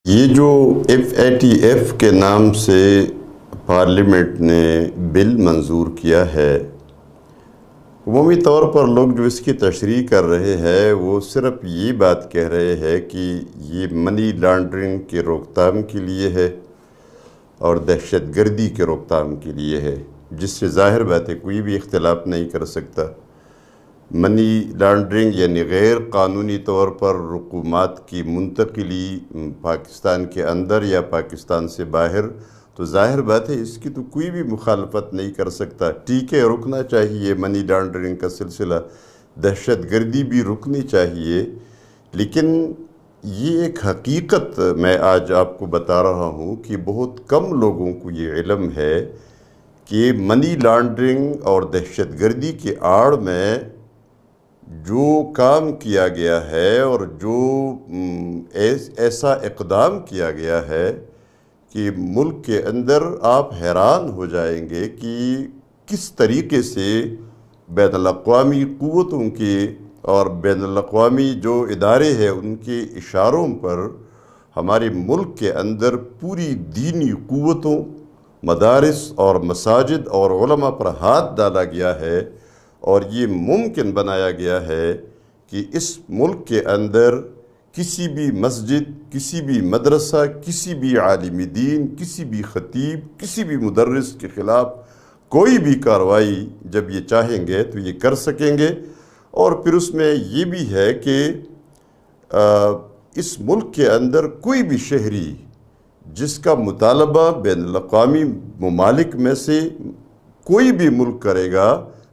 یہ جو FATF کے نام سے پارلیمنٹ نے بل منظور کیا ہے، عمومی طور پر لوگ جو اس کی تشریح کر رہے ہیں وہ صرف یہ بات کہہ رہے ہیں کہ یہ منی لانڈرنگ کے روک تھام کے لیے ہے اور دہشت گردی کے روک تھام کے لیے ہے، جس سے ظاہر بات ہے کوئی بھی اختلاف نہیں کر سکتا۔ منی لانڈرنگ یعنی غیر قانونی طور پر رقومات کی منتقلی پاکستان کے اندر یا پاکستان سے باہر، تو ظاہر بات ہے اس کی تو کوئی بھی مخالفت نہیں کر سکتا۔ ٹھیک ہے، رکنا چاہیے منی لانڈرنگ کا سلسلہ، دہشت گردی بھی رکنی چاہیے، لیکن یہ ایک حقیقت میں آج آپ کو بتا رہا ہوں کہ بہت کم لوگوں کو یہ علم ہے کہ منی لانڈرنگ اور دہشت گردی کے آڑ میں جو کام کیا گیا ہے اور جو ایسا اقدام کیا گیا ہے کہ ملک کے اندر آپ حیران ہو جائیں گے کہ کس طریقے سے بین الاقوامی قوتوں کے اور بین الاقوامی جو ادارے ہیں ان کے اشاروں پر ہمارے ملک کے اندر پوری دینی قوتوں، مدارس اور مساجد اور علماء پر ہاتھ ڈالا گیا ہے، اور یہ ممکن بنایا گیا ہے کہ اس ملک کے اندر کسی بھی مسجد، کسی بھی مدرسہ، کسی بھی عالم دین، کسی بھی خطیب، کسی بھی مدرس کے خلاف کوئی بھی کارروائی جب یہ چاہیں گے تو یہ کر سکیں گے۔ اور پھر اس میں یہ بھی ہے کہ اس ملک کے اندر کوئی بھی شہری جس کا مطالبہ بین الاقوامی ممالک میں سے کوئی بھی ملک کرے گا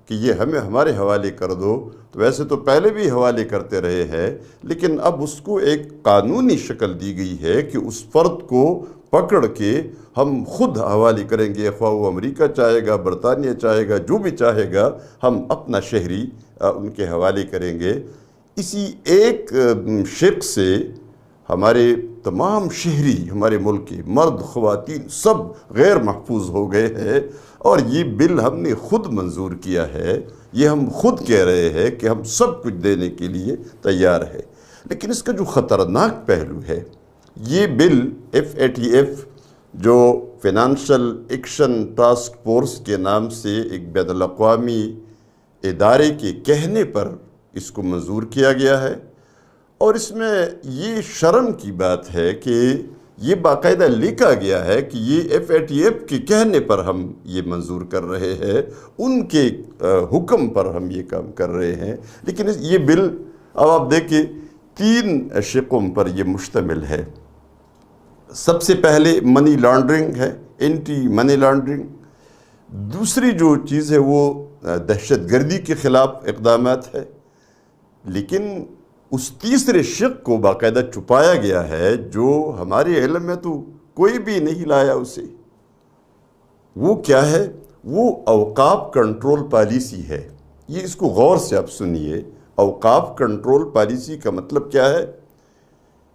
کہ یہ ہمارے حوالے کر دو، تو ویسے تو پہلے بھی حوالے کرتے رہے ہیں، لیکن اب اس کو ایک قانونی شکل دی گئی ہے کہ اس فرد کو پکڑ کے ہم خود حوالے کریں گے، خواہ وہ امریکہ چاہے گا، برطانیہ چاہے گا، جو بھی چاہے گا، ہم اپنا شہری ان کے حوالے کریں گے۔ اسی ایک شق سے ہمارے تمام شہری ہمارے ملک کے مرد، خواتین سب غیر محفوظ ہو گئے ہیں، اور یہ بل ہم نے خود منظور کیا ہے۔ یہ ہم خود کہہ رہے ہیں کہ ہم سب کچھ دینے کے لیے تیار ہے، لیکن اس کا جو خطرناک پہلو ہے، یہ بل FATF جو فائنینشل ایکشن ٹاسک فورس کے نام سے ایک بین الاقوامی ادارے کے کہنے پر اس کو منظور کیا گیا ہے، اور اس میں یہ شرم کی بات ہے کہ یہ باقاعدہ لکھا گیا ہے کہ یہ FATF کے کہنے پر ہم یہ منظور کر رہے ہیں، ان کے حکم پر ہم یہ کام کر رہے ہیں۔ لیکن یہ بل اب آپ دیکھیں 3 شقوں پر یہ مشتمل ہے۔ سب سے پہلے منی لانڈرنگ ہے، اینٹی منی لانڈرنگ۔ دوسری جو چیز ہے وہ دہشت گردی کے خلاف اقدامات ہے، لیکن اس تیسرے شق کو باقاعدہ چھپایا گیا ہے جو ہمارے علم میں تو کوئی بھی نہیں لایا اسے۔ وہ کیا ہے؟ وہ اوقاف کنٹرول پالیسی ہے۔ یہ اس کو غور سے آپ سنیے، اوقاف کنٹرول پالیسی کا مطلب کیا ہے؟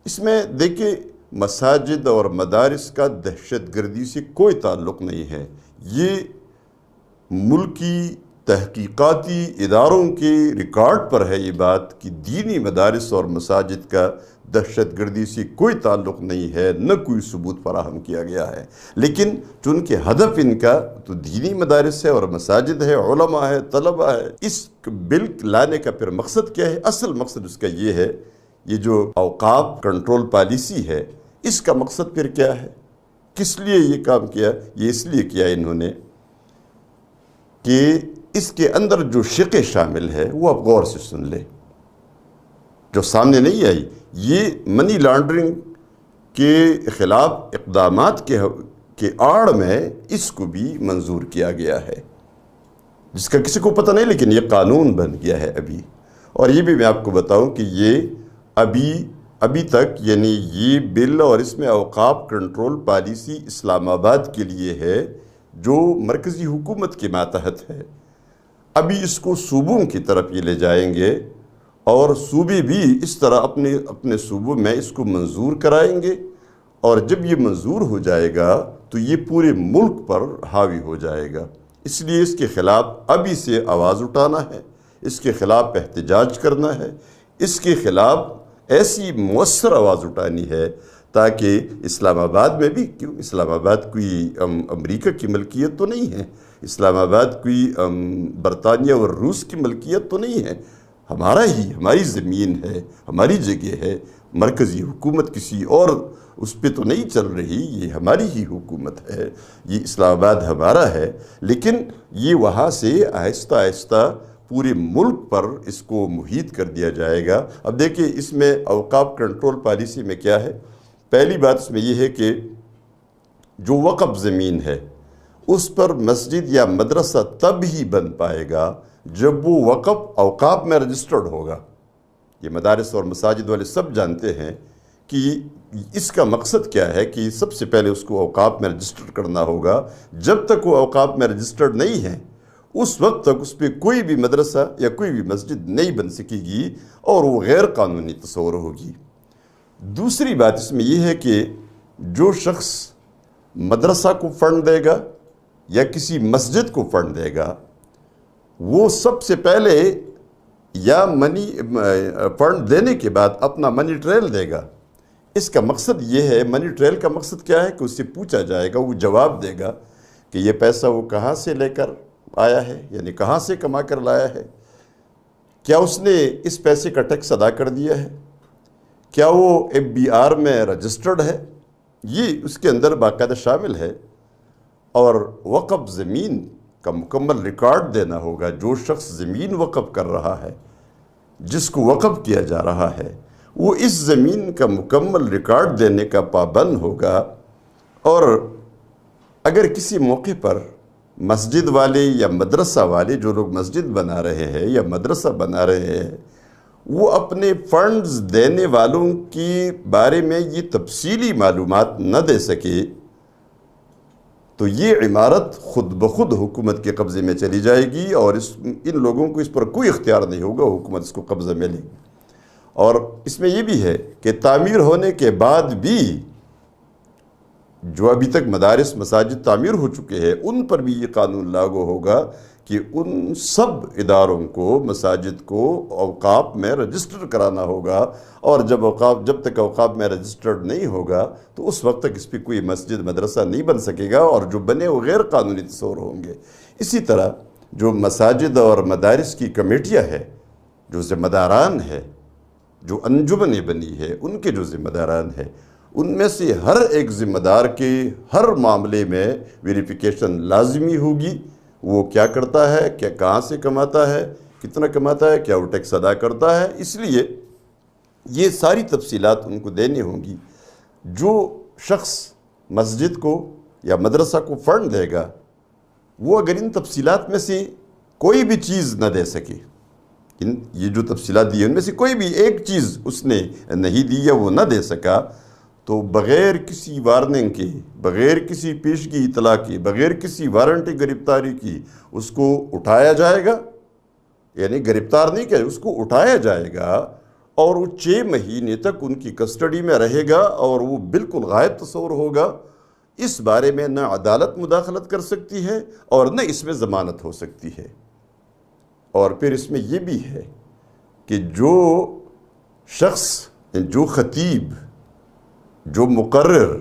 اس میں دیکھیں مساجد اور مدارس کا دہشت گردی سے کوئی تعلق نہیں ہے۔ یہ ملکی تحقیقاتی اداروں کے ریکارڈ پر ہے یہ بات کہ دینی مدارس اور مساجد کا دہشت گردی سے کوئی تعلق نہیں ہے، نہ کوئی ثبوت فراہم کیا گیا ہے، لیکن چونکہ ہدف ان کا تو دینی مدارس ہے اور مساجد ہے، علماء ہے، طلباء ہے۔ اس بل لانے کا پھر مقصد کیا ہے؟ اصل مقصد اس کا یہ ہے، یہ جو اوقاف کنٹرول پالیسی ہے، اس کا مقصد پھر کیا ہے؟ کس لیے یہ کام کیا؟ یہ اس لیے کیا انہوں نے کہ اس کے اندر جو شقیں شامل ہے وہ آپ غور سے سن لیں، جو سامنے نہیں آئی۔ یہ منی لانڈرنگ کے خلاف اقدامات کے آڑ میں اس کو بھی منظور کیا گیا ہے، جس کا کسی کو پتہ نہیں، لیکن یہ قانون بن گیا ہے ابھی۔ اور یہ بھی میں آپ کو بتاؤں کہ یہ ابھی تک یعنی یہ بل اور اس میں اوقاف کنٹرول پالیسی اسلام آباد کے لیے ہے جو مرکزی حکومت کے ماتحت ہے۔ ابھی اس کو صوبوں کی طرف یہ لے جائیں گے، اور صوبے بھی اس طرح اپنے صوبوں میں اس کو منظور کرائیں گے، اور جب یہ منظور ہو جائے گا تو یہ پورے ملک پر حاوی ہو جائے گا۔ اس لیے اس کے خلاف ابھی سے آواز اٹھانا ہے، اس کے خلاف احتجاج کرنا ہے، اس کے خلاف ایسی مؤثر آواز اٹھانی ہے تاکہ اسلام آباد میں بھی، کیوں اسلام آباد کوئی امریکہ کی ملکیت تو نہیں ہے، اسلام آباد کوئی برطانیہ اور روس کی ملکیت تو نہیں ہے، ہماری زمین ہے، ہماری جگہ ہے، مرکزی حکومت کسی اور اس پہ تو نہیں چل رہی، یہ ہماری ہی حکومت ہے، یہ اسلام آباد ہمارا ہے۔ لیکن یہ وہاں سے آہستہ آہستہ پورے ملک پر اس کو محیط کر دیا جائے گا۔ اب دیکھیں اس میں اوقاف کنٹرول پالیسی میں کیا ہے؟ پہلی بات اس میں یہ ہے کہ جو وقف زمین ہے اس پر مسجد یا مدرسہ تب ہی بن پائے گا جب وہ وقف اوقاف میں رجسٹرڈ ہوگا۔ یہ مدارس اور مساجد والے سب جانتے ہیں کہ اس کا مقصد کیا ہے کہ سب سے پہلے اس کو اوقاف میں رجسٹر کرنا ہوگا۔ جب تک وہ اوقاف میں رجسٹرڈ نہیں ہے اس وقت تک اس پہ کوئی بھی مدرسہ یا کوئی بھی مسجد نہیں بن سکے گی اور وہ غیر قانونی تصور ہوگی۔ دوسری بات اس میں یہ ہے کہ جو شخص مدرسہ کو فنڈ دے گا یا کسی مسجد کو فنڈ دے گا وہ سب سے پہلے یا فنڈ دینے کے بعد اپنا منی ٹریل دے گا۔ اس کا مقصد یہ ہے، منی ٹریل کا مقصد کیا ہے کہ اس سے پوچھا جائے گا، وہ جواب دے گا کہ یہ پیسہ وہ کہاں سے لے کر آیا ہے، یعنی کہاں سے کما کر لایا ہے، کیا اس نے اس پیسے کا ٹیکس ادا کر دیا ہے، کیا وہ FBR میں رجسٹرڈ ہے، یہ اس کے اندر باقاعدہ شامل ہے۔ اور وقف زمین کا مکمل ریکارڈ دینا ہوگا۔ جو شخص زمین وقف کر رہا ہے، جس کو وقف کیا جا رہا ہے، وہ اس زمین کا مکمل ریکارڈ دینے کا پابند ہوگا۔ اور اگر کسی موقع پر مسجد والے یا مدرسہ والے، جو لوگ مسجد بنا رہے ہیں یا مدرسہ بنا رہے ہیں، وہ اپنے فنڈز دینے والوں کے بارے میں یہ تفصیلی معلومات نہ دے سکے تو یہ عمارت خود بخود حکومت کے قبضے میں چلی جائے گی اور ان لوگوں کو اس پر کوئی اختیار نہیں ہوگا، حکومت اس کو قبضہ میں لے گی۔ اور اس میں یہ بھی ہے کہ تعمیر ہونے کے بعد بھی جو ابھی تک مدارس مساجد تعمیر ہو چکے ہیں ان پر بھی یہ قانون لاگو ہوگا کہ ان سب اداروں کو، مساجد کو اوقاف میں رجسٹر کرانا ہوگا، اور جب تک اوقاف میں رجسٹرڈ نہیں ہوگا تو اس وقت تک اس پہ کوئی مسجد مدرسہ نہیں بن سکے گا، اور جو بنے وہ غیر قانونی تصور ہوں گے۔ اسی طرح جو مساجد اور مدارس کی کمیٹیاں ہیں، جو ذمہ داران ہیں، جو انجمنیں بنی ہے ان کے جو ذمہ داران ہیں، ان میں سے ہر ایک ذمہ دار کے ہر معاملے میں ویریفیکیشن لازمی ہوگی۔ وہ کیا کرتا ہے، کیا کہاں سے کماتا ہے، کتنا کماتا ہے، کیا وہ ٹیکس ادا کرتا ہے۔ اس لیے یہ ساری تفصیلات ان کو دینی ہوں گی۔ جو شخص مسجد کو یا مدرسہ کو فنڈ دے گا وہ اگر ان تفصیلات میں سے کوئی بھی چیز نہ دے سکے، یہ جو تفصیلات دی ہیں ان میں سے کوئی بھی ایک چیز اس نے نہیں دی یا وہ نہ دے سکا، تو بغیر کسی وارننگ کے، بغیر کسی پیشگی اطلاع کے، بغیر کسی وارنٹی گرفتاری کی اس کو اٹھایا جائے گا، یعنی گرفتار نہیں کہ اس کو اٹھایا جائے گا، اور وہ 6 مہینے تک ان کی کسٹڈی میں رہے گا اور وہ بالکل غائب تصور ہوگا۔ اس بارے میں نہ عدالت مداخلت کر سکتی ہے اور نہ اس میں ضمانت ہو سکتی ہے۔ اور پھر اس میں یہ بھی ہے کہ جو شخص، جو خطیب، جو مقرر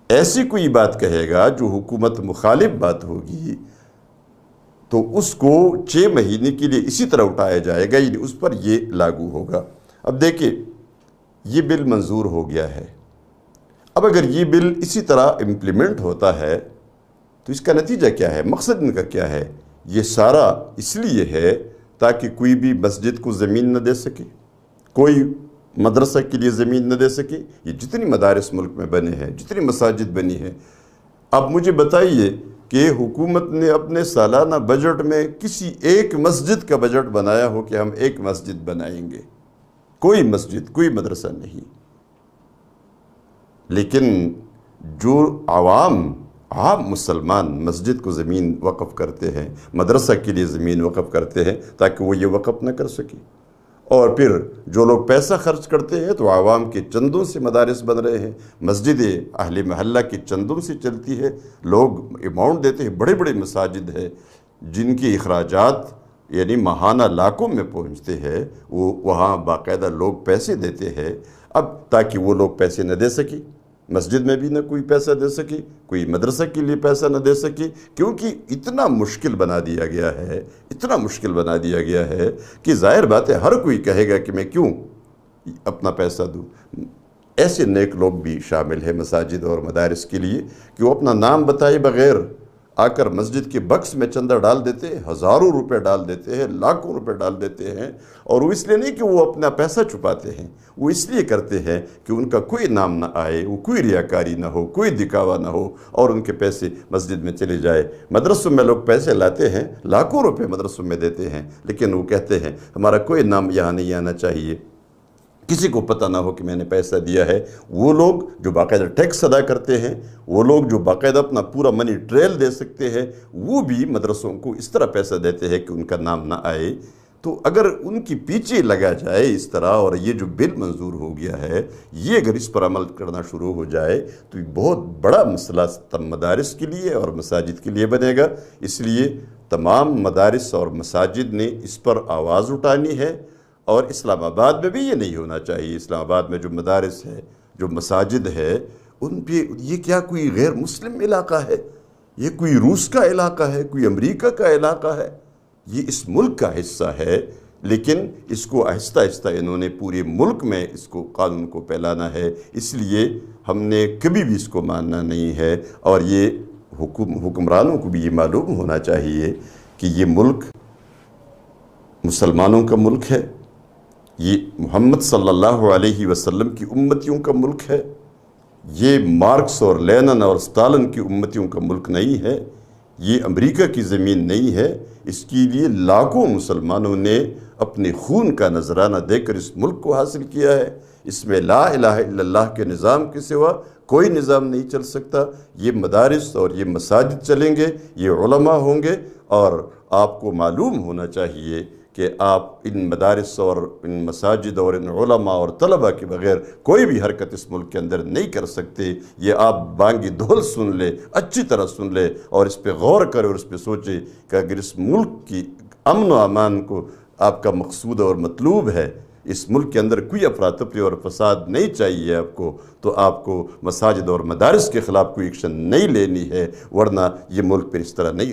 ایسی کوئی بات کہے گا جو حکومت مخالف بات ہوگی تو اس کو 6 مہینے کے لیے اسی طرح اٹھایا جائے گا، یعنی اس پر یہ لاگو ہوگا۔ اب دیکھیں یہ بل منظور ہو گیا ہے، اب اگر یہ بل اسی طرح امپلیمنٹ ہوتا ہے تو اس کا نتیجہ کیا ہے، مقصد ان کا کیا ہے؟ یہ سارا اس لیے ہے تاکہ کوئی بھی مسجد کو زمین نہ دے سکے، کوئی مدرسہ کے لیے زمین نہ دے سکے۔ یہ جتنی مدارس ملک میں بنے ہیں، جتنی مساجد بنی ہیں، اب مجھے بتائیے کہ حکومت نے اپنے سالانہ بجٹ میں کسی ایک مسجد کا بجٹ بنایا ہو کہ ہم ایک مسجد بنائیں گے؟ کوئی مسجد، کوئی مدرسہ نہیں۔ لیکن جو عام مسلمان مسجد کو زمین وقف کرتے ہیں، مدرسہ کے لیے زمین وقف کرتے ہیں تاکہ وہ یہ وقف نہ کر سکے، اور پھر جو لوگ پیسہ خرچ کرتے ہیں تو عوام کے چندوں سے مدارس بن رہے ہیں، مسجدیں اہل محلہ کے چندوں سے چلتی ہے، لوگ اماؤنٹ دیتے ہیں، بڑے بڑے مساجد ہیں جن کے اخراجات یعنی ماہانہ لاکھوں میں پہنچتے ہیں، وہ وہاں باقاعدہ لوگ پیسے دیتے ہیں۔ اب تاکہ وہ لوگ پیسے نہ دے سکی، مسجد میں بھی نہ کوئی پیسہ دے سکی، کوئی مدرسہ کے لیے پیسہ نہ دے سکی، کیونکہ اتنا مشکل بنا دیا گیا ہے، اتنا مشکل بنا دیا گیا ہے کہ ظاہر بات ہے ہر کوئی کہے گا کہ میں کیوں اپنا پیسہ دوں۔ ایسے نیک لوگ بھی شامل ہیں مساجد اور مدارس کے لیے کہ وہ اپنا نام بتائے بغیر آ کر مسجد کے بکس میں چندہ ڈال دیتے ہیں، ہزاروں روپے ڈال دیتے ہیں، لاکھوں روپے ڈال دیتے ہیں، اور وہ اس لیے نہیں کہ وہ اپنا پیسہ چھپاتے ہیں، وہ اس لیے کرتے ہیں کہ ان کا کوئی نام نہ آئے، وہ کوئی ریاکاری نہ ہو، کوئی دکھاوا نہ ہو، اور ان کے پیسے مسجد میں چلے جائے۔ مدرسوں میں لوگ پیسے لاتے ہیں، لاکھوں روپے مدرسوں میں دیتے ہیں، لیکن وہ کہتے ہیں ہمارا کوئی نام یہاں نہیں آنا چاہیے، کسی کو پتہ نہ ہو کہ میں نے پیسہ دیا ہے۔ وہ لوگ جو باقاعدہ ٹیکس ادا کرتے ہیں، وہ لوگ جو باقاعدہ اپنا پورا منی ٹریل دے سکتے ہیں، وہ بھی مدرسوں کو اس طرح پیسہ دیتے ہیں کہ ان کا نام نہ آئے۔ تو اگر ان کی پیچھے لگا جائے اس طرح، اور یہ جو بل منظور ہو گیا ہے، یہ اگر اس پر عمل کرنا شروع ہو جائے تو یہ بہت بڑا مسئلہ مدارس کے لیے اور مساجد کے لیے بنے گا۔ اس لیے تمام مدارس اور مساجد نے اس پر آواز اٹھانی ہے، اور اسلام آباد میں بھی یہ نہیں ہونا چاہیے۔ اسلام آباد میں جو مدارس ہے، جو مساجد ہے، ان پہ یہ کیا کوئی غیر مسلم علاقہ ہے؟ یہ کوئی روس کا علاقہ ہے؟ کوئی امریکہ کا علاقہ ہے؟ یہ اس ملک کا حصہ ہے، لیکن اس کو آہستہ آہستہ انہوں نے پورے ملک میں اس کو قانون کو پھیلانا ہے۔ اس لیے ہم نے کبھی بھی اس کو ماننا نہیں ہے، اور یہ حکمرانوں کو بھی یہ معلوم ہونا چاہیے کہ یہ ملک مسلمانوں کا ملک ہے، یہ محمد صلی اللہ علیہ وسلم کی امتیوں کا ملک ہے، یہ مارکس اور لینن اور ستالن کی امتیوں کا ملک نہیں ہے، یہ امریکہ کی زمین نہیں ہے۔ اس کے لیے لاکھوں مسلمانوں نے اپنے خون کا نذرانہ دے کر اس ملک کو حاصل کیا ہے۔ اس میں لا الہ الا اللہ کے نظام کے سوا کوئی نظام نہیں چل سکتا۔ یہ مدارس اور یہ مساجد چلیں گے، یہ علماء ہوں گے، اور آپ کو معلوم ہونا چاہیے کہ آپ ان مدارس اور ان مساجد اور ان علماء اور طلباء کے بغیر کوئی بھی حرکت اس ملک کے اندر نہیں کر سکتے۔ یہ آپ بانگی دھول سن لے، اچھی طرح سن لے، اور اس پہ غور کرے اور اس پہ سوچے کہ اگر اس ملک کی امن و امان کو آپ کا مقصود اور مطلوب ہے، اس ملک کے اندر کوئی افراتفری اور فساد نہیں چاہیے آپ کو، تو آپ کو مساجد اور مدارس کے خلاف کوئی ایکشن نہیں لینی ہے، ورنہ یہ ملک پھر اس طرح نہیں